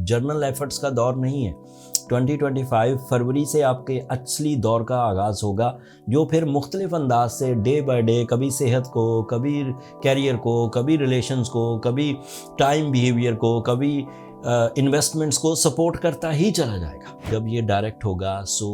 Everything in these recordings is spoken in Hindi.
जर्नल एफर्ट्स का दौर नहीं है। 2025 फरवरी से आपके असली दौर का आगाज़ होगा, जो फिर मुख्तलिफ अंदाज से डे बाय डे कभी सेहत को, कभी कैरियर को, कभी रिलेशंस को, कभी टाइम बिहेवियर को, कभी इन्वेस्टमेंट्स को सपोर्ट करता ही चला जाएगा। जब ये डायरेक्ट होगा so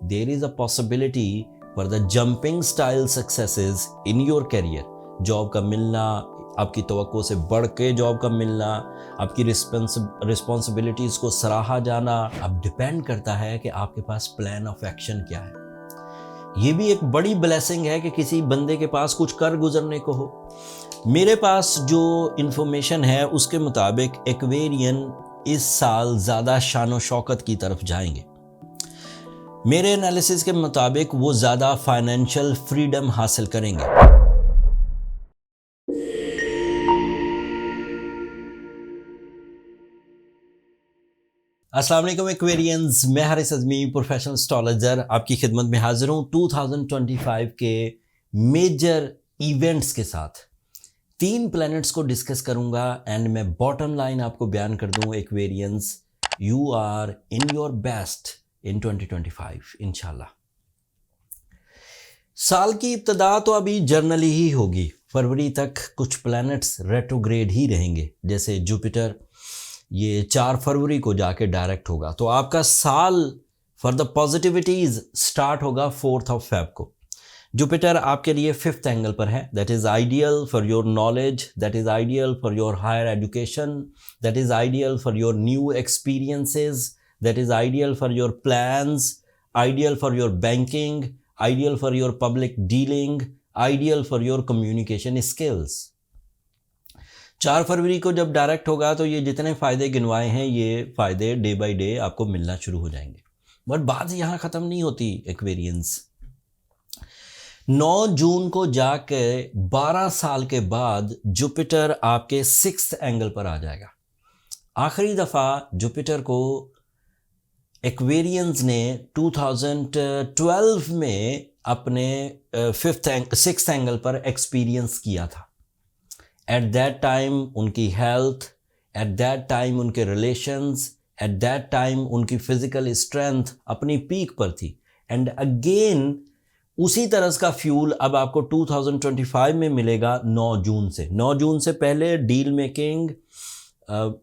there is a possibility for the jumping style successes in your career. Job का मिलना, आपकी तवक्को से बढ़ के जॉब का मिलना, आपकी रिस्पॉन्सिबिलिटीज़ को सराहा जाना, अब डिपेंड करता है कि आपके पास प्लान ऑफ एक्शन क्या है। ये भी एक बड़ी ब्लेसिंग है कि किसी बंदे के पास कुछ कर गुजरने को हो। मेरे पास जो इन्फॉर्मेशन है उसके मुताबिक एक्वेरियन इस साल ज़्यादा शान शौकत की तरफ जाएंगे। मेरे एनालिसिस के मुताबिक वो ज़्यादा फाइनेंशियल फ्रीडम हासिल करेंगे। अस्सलाम वालेकुम एक्वेरियंस, मैं हारिस अज़मी प्रोफेशनल एस्ट्रोलॉजर आपकी खिदमत में हाजिर हूँ 2025 के मेजर इवेंट्स के साथ। 3 प्लैनेट्स को डिस्कस करूँगा एंड मैं बॉटम लाइन आपको बयान कर दूँ Aquarians, you are in your best in 2025 इंशाल्लाह। साल की इब्तिदा तो अभी जर्नली ही होगी। फरवरी तक कुछ प्लैनेट्स रेट्रोग्रेड ही रहेंगे, जैसे जुपिटर ये 4 फरवरी को जाके डायरेक्ट होगा, तो आपका साल फॉर द पॉजिटिविटीज स्टार्ट होगा 4 फेब को। जुपिटर आपके लिए 5th एंगल पर है, that is ideal for your knowledge, that is ideal for your higher education, that is ideal for your new experiences, that is ideal for your plans, ideal for your banking, ideal for your public dealing, ideal for your communication skills. 4 फरवरी को जब डायरेक्ट होगा तो ये जितने फ़ायदे गिनवाए हैं ये फ़ायदे डे बाय डे आपको मिलना शुरू हो जाएंगे। बट बात यहाँ ख़त्म नहीं होती एक्वेरियंस। 9 जून को जाके 12 साल के बाद जुपिटर आपके 6th एंगल पर आ जाएगा। आखिरी दफ़ा जुपिटर को एक्वेरियंस ने 2012 में अपने 6th एंगल पर एक्सपीरियंस किया था। एट दैट टाइम उनकी हेल्थ, एट दैट टाइम उनके रिलेशंस, एट दैट टाइम उनकी फिजिकल स्ट्रेंथ अपनी पीक पर थी। एंड अगेन उसी तरह का फ्यूल अब आपको 2025 में मिलेगा 9 जून से। 9 जून से पहले deal making,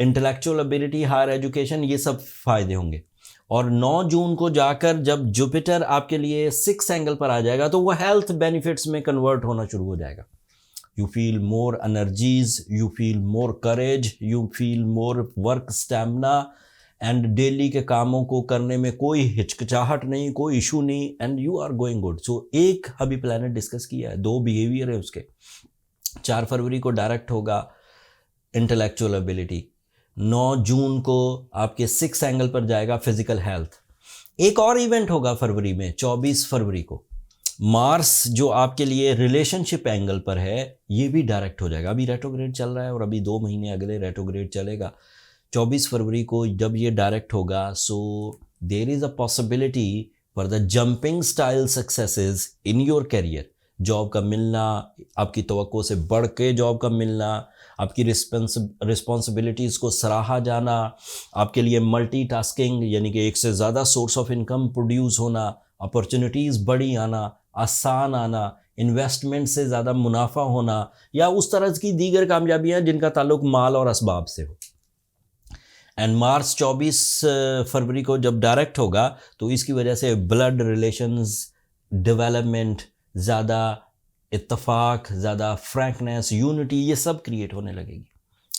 intellectual ability, higher education, ये सब फायदे होंगे। और 9 जून को जाकर जब जुपिटर आपके लिए 6th एंगल पर आ जाएगा तो वो हेल्थ बेनिफिट्स में कन्वर्ट होना शुरू हो जाएगा। You feel more energies, you feel more courage, you feel more work stamina and daily के कामों को करने में कोई हिचकिचाहट नहीं, कोई इशू नहीं and you are going good। So एक अभी प्लैनेट डिस्कस किया है, 2 बिहेवियर है उसके। 4 फरवरी को डायरेक्ट होगा इंटेलेक्चुअल एबिलिटी, 9 जून को आपके 6th एंगल पर जाएगा फिजिकल हेल्थ। एक और इवेंट होगा फरवरी में, 24 फरवरी को मार्स जो आपके लिए रिलेशनशिप एंगल पर है ये भी डायरेक्ट हो जाएगा। अभी रेट्रोग्रेड चल रहा है और अभी 2 महीने अगले रेट्रोग्रेड चलेगा। 24 फरवरी को जब ये डायरेक्ट होगा so there is a possibility for the jumping style successes in your career. Job का मिलना, आपकी तवक्को से बढ़ के जॉब का मिलना, आपकी रिस्पॉन्सिबिलिटीज़ को सराहा जाना, आपके लिए मल्टीटास्किंग यानी कि एक से ज़्यादा सोर्स ऑफ इनकम प्रोड्यूस होना, अपॉर्चुनिटीज़ बड़ी आना, आसान आना, इन्वेस्टमेंट से ज़्यादा मुनाफा होना, या उस तरह की दीगर कामयाबियाँ जिनका ताल्लुक माल और असबाब से हो। एंड मार्च 24 फरवरी को जब डायरेक्ट होगा तो इसकी वजह से ब्लड रिलेशंस, डेवलपमेंट, ज़्यादा इत्तफाक, ज़्यादा फ्रैंकनेस, यूनिटी, ये सब क्रिएट होने लगेगी।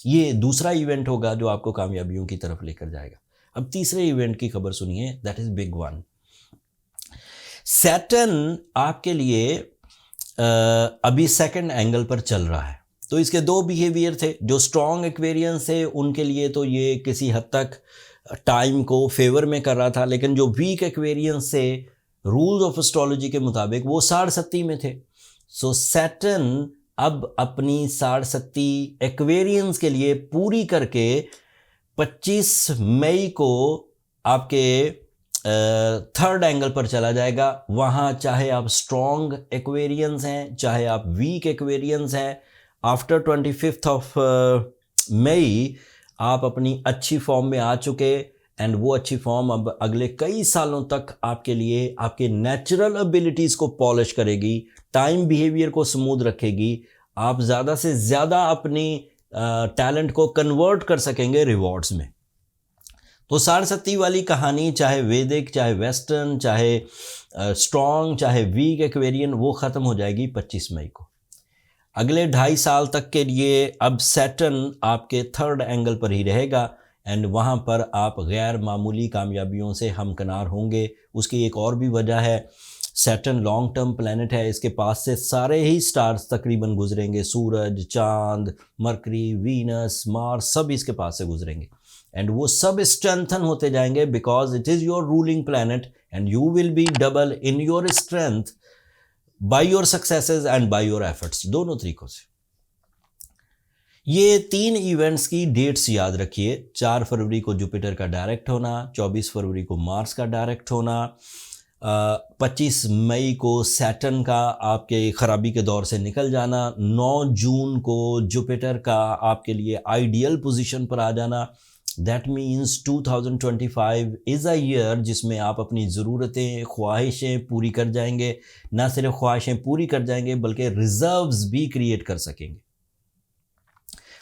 ये दूसरा इवेंट होगा जो आपको कामयाबियों की तरफ लेकर जाएगा। अब तीसरे इवेंट की खबर सुनिए, that is big one. Saturn आपके लिए अभी 2nd एंगल पर चल रहा है, तो इसके 2 बिहेवियर थे। जो स्ट्रॉन्ग एक्वेरियंस है उनके लिए तो ये किसी हद तक टाइम को फेवर में कर रहा था, लेकिन जो वीक एक्वेरियंस से रूल्स ऑफ एस्ट्रोलॉजी के मुताबिक वो 60 में थे। सो सैटर्न अब अपनी 60 एक्वेरियंस के लिए पूरी करके 25 मई को आपके 3rd एंगल पर चला जाएगा। वहाँ चाहे आप स्ट्रॉन्ग एक्वेरियंस हैं, चाहे आप वीक एक्वेरियंस हैं, आफ्टर 25 मई आप अपनी अच्छी फॉर्म में आ चुके, एंड वो अच्छी फॉर्म अब अगले कई सालों तक आपके लिए आपके नेचुरल एबिलिटीज़ को पॉलिश करेगी, टाइम बिहेवियर को स्मूथ रखेगी, आप ज़्यादा से ज़्यादा अपनी टैलेंट को कन्वर्ट कर सकेंगे रिवॉर्ड्स में। तो सारस्वती वाली कहानी, चाहे वैदिक, चाहे वेस्टर्न, चाहे स्ट्रॉन्ग, चाहे वीक एक्वेरियन, वो ख़त्म हो जाएगी 25 मई को। अगले 2.5 साल तक के लिए अब सैटर्न आपके 3rd एंगल पर ही रहेगा, एंड वहाँ पर आप गैर मामूली कामयाबियों से हमकिनार होंगे। उसकी एक और भी वजह है, सैटर्न लॉन्ग टर्म प्लैनेट है, इसके पास से सारे ही स्टार्स तकरीबन गुजरेंगे, सूरज, चांद, मरकरी, वीनस, मार्स, सब इसके पास से गुजरेंगे, एंड वो सब स्ट्रेंथन होते जाएंगे because it is your ruling planet, and you will be double in your strength by your successes and by your efforts, दोनों तरीकों से। ये 3 इवेंट्स की डेट्स याद रखिए। 4 फरवरी को जुपिटर का डायरेक्ट होना, 24 फरवरी को मार्स का डायरेक्ट होना, 25 मई को सैटर्न का आपके खराबी के दौर से निकल जाना, 9 जून को जुपिटर का आपके लिए आइडियल पोजीशन पर आ जाना। That means 2025 is a year जिसमें आप अपनी ज़रूरतें, ख्वाहिशें पूरी कर जाएंगे। ना सिर्फ ख्वाहिशें पूरी कर जाएंगे बल्कि रिजर्व्स भी क्रिएट कर सकेंगे।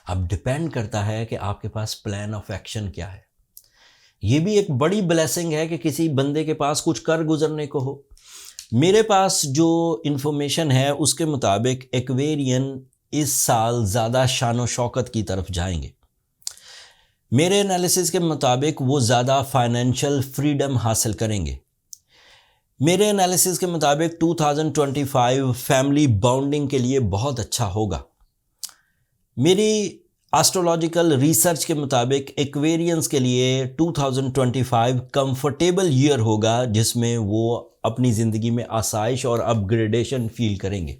अब डिपेंड करता है कि आपके पास प्लान ऑफ एक्शन क्या है। ये भी एक बड़ी ब्लेसिंग है कि किसी बंदे के पास कुछ कर गुजरने को हो। मेरे पास जो इन्फॉर्मेशन है उसके मुताबिक एक्वेरियन इस साल ज़्यादा शान व शौकत की तरफ जाएंगे। मेरे एनालिसिस के मुताबिक वो ज़्यादा फाइनेंशियल फ्रीडम हासिल करेंगे। मेरे एनालिसिस के मुताबिक 2025 फैमिली बॉन्डिंग के लिए बहुत अच्छा होगा। मेरी एस्ट्रोलॉजिकल रिसर्च के मुताबिक एक्वेरियंस के लिए 2025 कंफर्टेबल ईयर होगा जिसमें वो अपनी ज़िंदगी में आसाइश और अपग्रेडेशन फील करेंगे।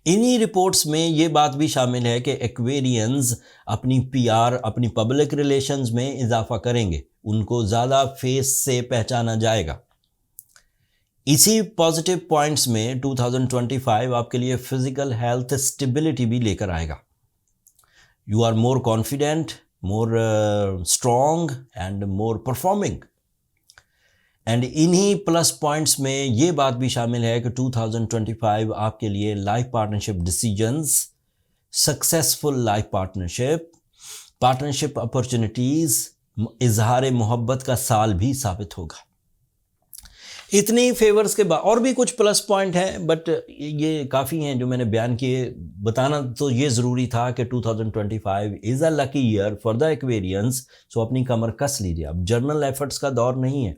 इन्हीं रिपोर्ट्स में ये बात भी शामिल है कि एक्वेरियंस अपनी पीआर, अपनी पब्लिक रिलेशंस में इजाफा करेंगे, उनको ज़्यादा फेस से पहचाना जाएगा। इसी पॉजिटिव पॉइंट्स में 2025 आपके लिए फिजिकल हेल्थ स्टेबिलिटी भी लेकर आएगा। You are more confident, more strong and more performing. And इन्हीं प्लस पॉइंट्स में ये बात भी शामिल है कि 2025 आपके लिए life partnership decisions, successful life partnership opportunities, इजहार मोहब्बत का साल भी साबित होगा। इतनी फेवर्स के बाद और भी कुछ प्लस पॉइंट हैं, बट ये काफ़ी हैं जो मैंने बयान किए। बताना तो ये ज़रूरी था कि 2025 is a lucky year for the Aquarians. So अपनी कमर कस लीजिए। अब जर्नल एफर्ट्स का दौर नहीं है।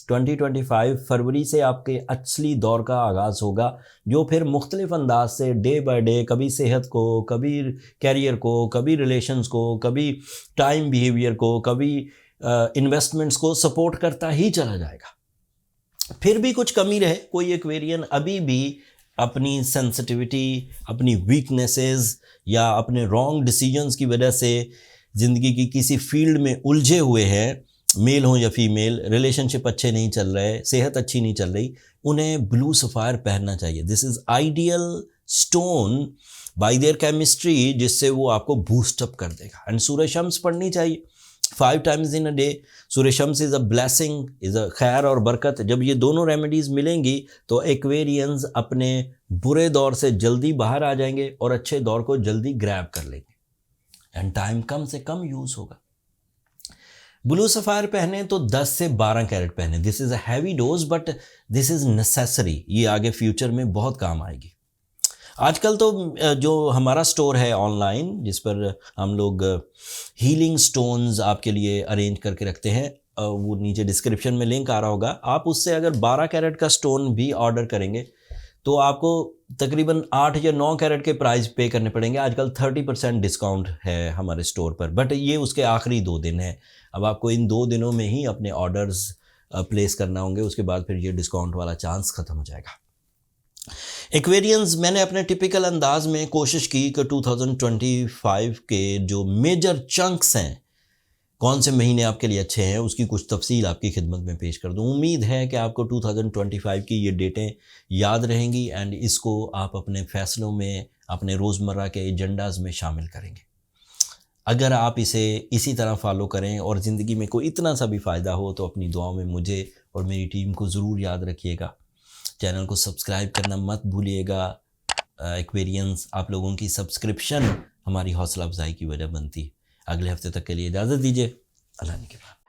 2025 फरवरी से आपके असली दौर का आगाज़ होगा, जो फिर मुख्तलिफ अंदाज से डे बाय डे, कभी सेहत को, कभी कैरियर को, कभी रिलेशंस को, कभी टाइम बिहेवियर को, कभी इन्वेस्टमेंट्स को सपोर्ट करता ही चला जाएगा। फिर भी कुछ कमी रहे, कोई एक्वेरियन अभी भी अपनी सेंसिटिविटी, अपनी वीकनेसेस या अपने रॉन्ग डिसीजंस की वजह से ज़िंदगी की किसी फील्ड में उलझे हुए हैं, मेल हो या फीमेल, रिलेशनशिप अच्छे नहीं चल रहे, सेहत अच्छी नहीं चल रही, उन्हें ब्लू सफ़ायर पहनना चाहिए। This is ideal stone bye there chemistry, जिससे वो आपको बूस्ट अप कर देगा। एंड सूर्य शम्स पढ़नी चाहिए 5 times in a day. Surya Shams is a blessing, is a खैर और बरकत। जब ये दोनों रेमेडीज़ मिलेंगी तो एक्वेरियंस अपने बुरे दौर से जल्दी बाहर आ जाएंगे और अच्छे दौर को जल्दी ग्रैब कर लेंगे, एंड टाइम कम से कम यूज़ होगा। ब्लू सफ़ायर पहने तो 10 से 12 कैरेट पहने। This is a heavy dose but this is necessary. ये आगे फ्यूचर में बहुत काम आएगी। आजकल तो जो हमारा स्टोर है ऑनलाइन, जिस पर हम लोग हीलिंग स्टोन्स आपके लिए अरेंज करके रखते हैं, वो नीचे डिस्क्रिप्शन में लिंक आ रहा होगा। आप उससे अगर 12 कैरेट का स्टोन भी ऑर्डर करेंगे तो आपको तकरीबन 8 या 9 कैरेट के प्राइस पे करने पड़ेंगे। आजकल 30% डिस्काउंट है हमारे स्टोर पर, बट ये उसके आखिरी 2 दिन है। अब आपको इन 2 दिनों में ही अपने ऑर्डर्स प्लेस करना होंगे, उसके बाद फिर ये डिस्काउंट वाला चांस ख़त्म हो जाएगा। एक्वेरियंस, मैंने अपने टिपिकल अंदाज में कोशिश की कि 2025 के जो मेजर चंक्स हैं, कौन से महीने आपके लिए अच्छे हैं, उसकी कुछ तफसील आपकी खिदमत में पेश कर दूं। उम्मीद है कि आपको 2025 की ये डेटें याद रहेंगी एंड इसको आप अपने फ़ैसलों में, अपने रोज़मर्रा के एजेंडाज़ में शामिल करेंगे। अगर आप इसे इसी तरह फॉलो करें और ज़िंदगी में कोई इतना सा भी फ़ायदा हो तो अपनी दुआओं में मुझे और मेरी टीम को ज़रूर याद रखिएगा। चैनल को सब्सक्राइब करना मत भूलिएगा। एक्वेरियंस आप लोगों की सब्सक्रिप्शन हमारी हौसला अफजाई की वजह बनती है। अगले हफ्ते तक के लिए इजाज़त दीजिए। अल्लाह ने के बाद।